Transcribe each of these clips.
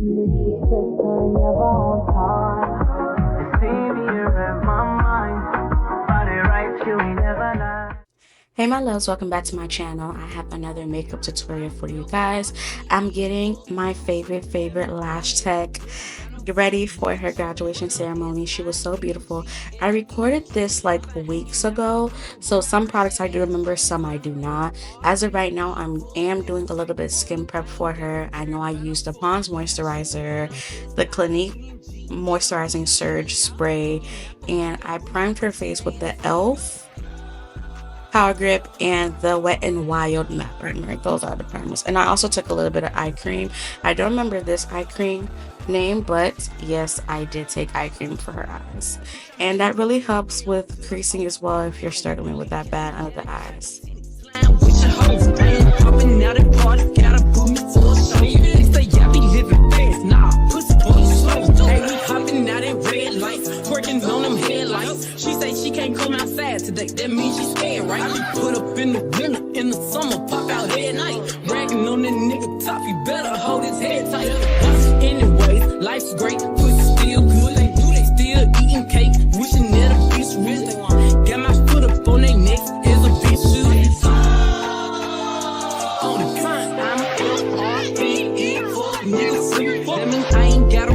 Hey my loves, welcome back to my channel. I have another makeup tutorial for you guys. I'm getting my favorite lash tech ready for her graduation ceremony. She was so beautiful. I recorded this like weeks ago, so some products I do remember, some I do not. As of right now, I am doing a little bit of skin prep for her. I know I used the Pond's moisturizer, the Clinique moisturizing surge spray, and I primed her face with the e.l.f. Power Grip and the Wet n Wild matte primer. Those are the primers. And I also took a little bit of eye cream. I don't remember this eye cream name, but yes, I did take eye cream for her eyes, and that really helps with creasing as well if you're struggling with that bad under the eyes. She say she can't come outside today, that means she's scared, right? She put up in the winter, in the summer, pop out at night. Bragging on that nigga top, you better hold his head tight. Anyways, life's great, pussy still good. They still eating cake, wishing that a bitch rich. Got my foot up on their necks, as a bitch should. On the front, I'm L-R-E-E, niggas, that means I ain't got a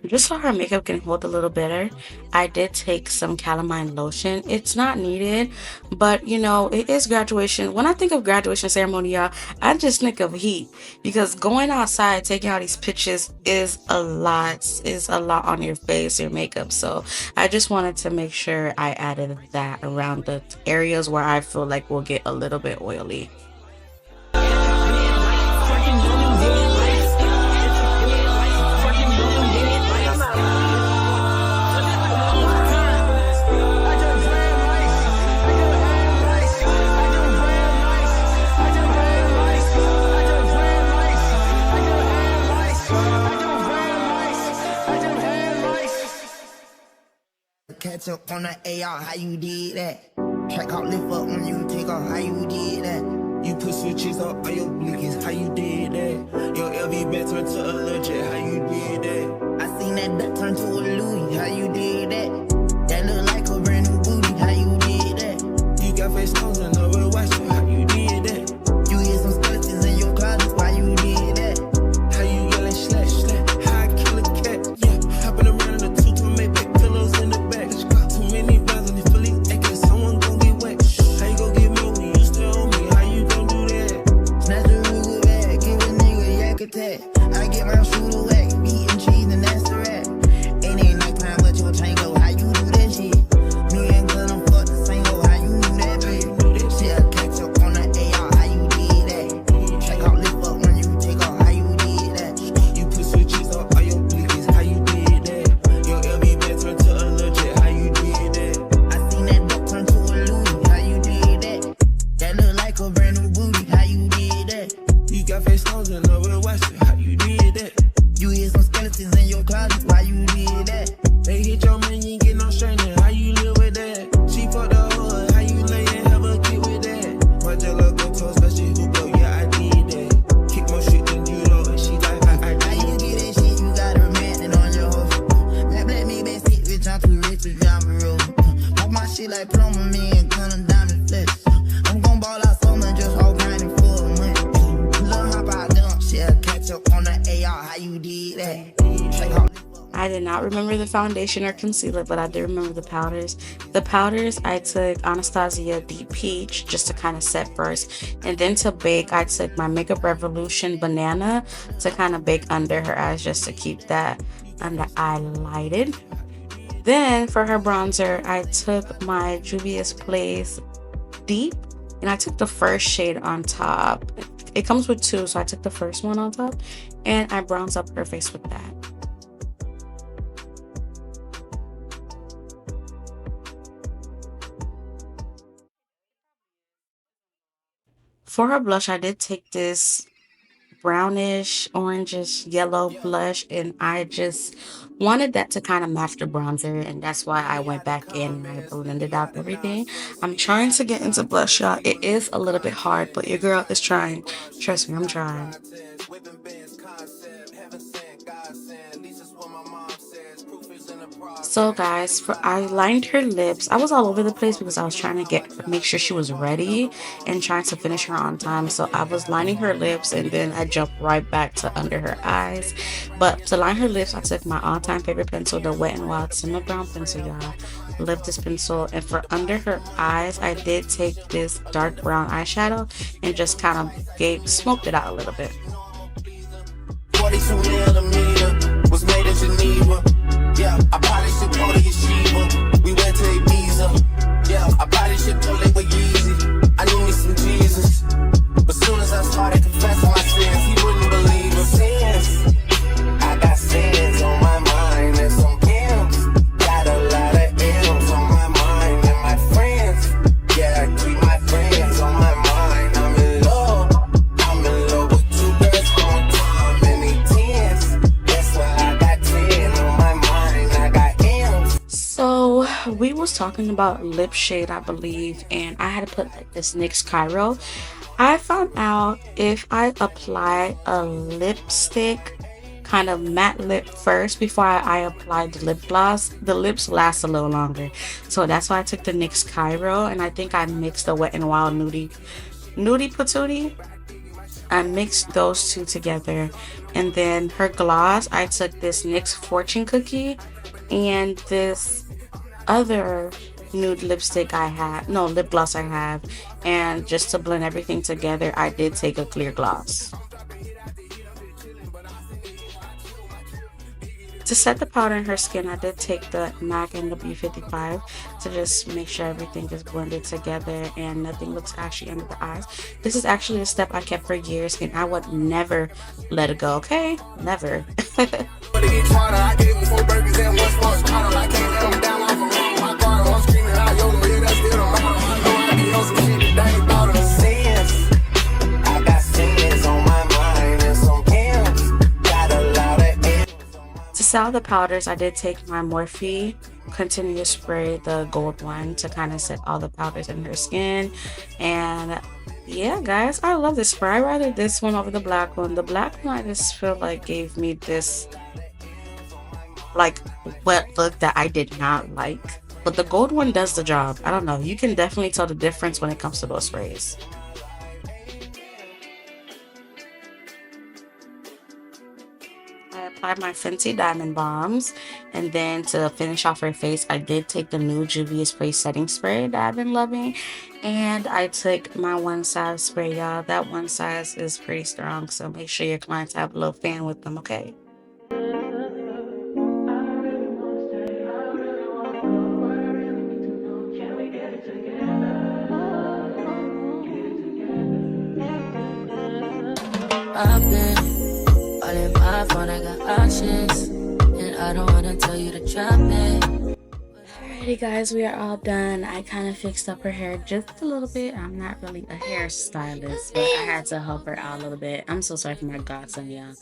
Just so her makeup can hold a little better, I did take some calamine lotion. It's not needed, but you know, it is graduation. When I think of graduation ceremony, y'all, I just think of heat, because going outside, taking all these pictures is a lot on your face, your makeup. So I just wanted to make sure I added that around the areas where I feel like will get a little bit oily. Catch up on the AR, how you did that? Track out, lift up when you take off, how you did that? You put switches up on your blinkies, how you did that? Your LV back turned to a legit, how you did that? I seen that duck turn to a Louis, how you did that? That look like a brand new booty, how you did that? You got face stones and no real watch, how you did that? You hear some skeletons in your closet, why you did that? How you yelling slash slash, how I kill a cat, yeah. Hopping around in a two-tone Maybach, pillows in the back. Too many rounds on the Phillies, acting someone gon' get wet. How you gon' get me when you still on me? How you gon' do that? Snatch a Ruger bag, give a nigga yak attack. I get my shooter whack, eating cheese and that's the rap. Ain't nighttime but your tango, how you do that shit? Me and Glenn, I'm fucked the same hoe, how you knew that bitch? Shit, I catch up on the AR, how you did that? Check out, lift up when you take off, how you did that? You put switches up on your blinkies, how you did that? Your LV back turned to a legit, how you did that? I seen that duck turn to a Louis, how you did that? That look like a brand new booty, how you did that? You got face stones and no real watch, how you did that? You hear some skeletons in your closet, why you did that? They hit your man, you ain't get no straightening, how you live with that? She fucked the hood, how you lay and have a kid with that? My jello go toast, but she hoop up, yeah, I did that. Kick more shit than judo, and she like, I did. How you get that shit, you got a man on your hoe. That black me best sit, bitch, I'm too rich to drive a road. Walk my shit like plumber, me and gun of diamond flesh. I'm gon' ball out summer, just hold grinding for a month. Little hop out dump, shit, catch up on the AR, how you did that? Check out. I did not remember the foundation or concealer, but I did remember the powders. The powders, I took Anastasia Deep Peach just to kind of set first. And then to bake, I took my Makeup Revolution Banana to kind of bake under her eyes just to keep that under eye lighted. Then for her bronzer, I took my Juvia's Place Deep, and I took the first shade on top. It comes with two, so I took the first one on top, and I bronzed up her face with that. For her blush, I did take this brownish, orangish, yellow blush, and I just wanted that to kind of match the bronzer, and that's why I went back in and I blended out everything. I'm trying to get into blush, y'all. It is a little bit hard, but your girl is trying. Trust me, I'm trying. So guys, I lined her lips. I was all over the place because I was trying to make sure she was ready and trying to finish her on time. So I was lining her lips and then I jumped right back to under her eyes. But to line her lips, I took my all-time favorite pencil, the Wet n Wild Simmer Brown pencil, y'all. Love this pencil. And for under her eyes, I did take this dark brown eyeshadow and just kind of smoked it out a little bit. 42 millimeter was made in Geneva. Yeah, I probably should go to Yeshiva. We went to Ibiza. Yeah, I probably should go live with Yeezy. I need me some Jesus. But soon as I started confessing my sins, he wouldn't believe it. Sins. I got sins on my mind and some M's. Got a lot of M's on my mind and my friends. Yeah, I keep my friends on my mind. I'm in love. I'm in love with two girls on time and they tens. That's why I got 10 on my mind. I got M's. So we was talking about lip shade, I believe, and I had to put like this NYX Cairo. I found out if I apply a lipstick, kind of matte lip first before I apply the lip gloss, the lips last a little longer. So that's why I took the NYX Cairo, and I think I mixed the Wet n Wild Nudie Patootie. I mixed those two together, and then her gloss, I took this NYX Fortune Cookie and this other nude lipstick lip gloss I have, and just to blend everything together, I did take a clear gloss. To set the powder in her skin, I did take the MAC and the B55 to just make sure everything is blended together and nothing looks ashy under the eyes. This is actually a step I kept for years and I would never let it go, okay? Never. To style the powders, I did take my Morphe Continuous Spray, the gold one, to kind of set all the powders in her skin. And yeah, guys, I love this spray. I rather this one over the black one. The black one I just feel like gave me this like wet look that I did not like. But the gold one does the job. I don't know. You can definitely tell the difference when it comes to those sprays. I applied my Fenty Diamond Bombs, and then to finish off her face, I did take the new Juvia's Spray Setting Spray that I've been loving, and I took my One Size spray, y'all. That One Size is pretty strong, so make sure your clients have a little fan with them, okay? I've been all in my phone, I got options, and I don't wanna tell you to drop it. Alrighty guys, we are all done. I kind of fixed up her hair just a little bit. I'm not really a hairstylist, but I had to help her out a little bit. I'm so sorry for my godson, y'all.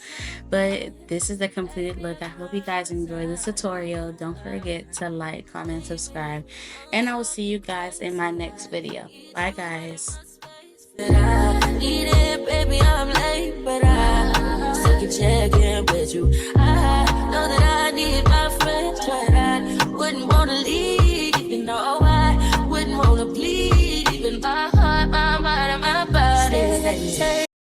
But this is the completed look. I hope you guys enjoy this tutorial. Don't forget to like, comment, subscribe, and I will see you guys in my next video. Bye guys. I need it, baby, I'm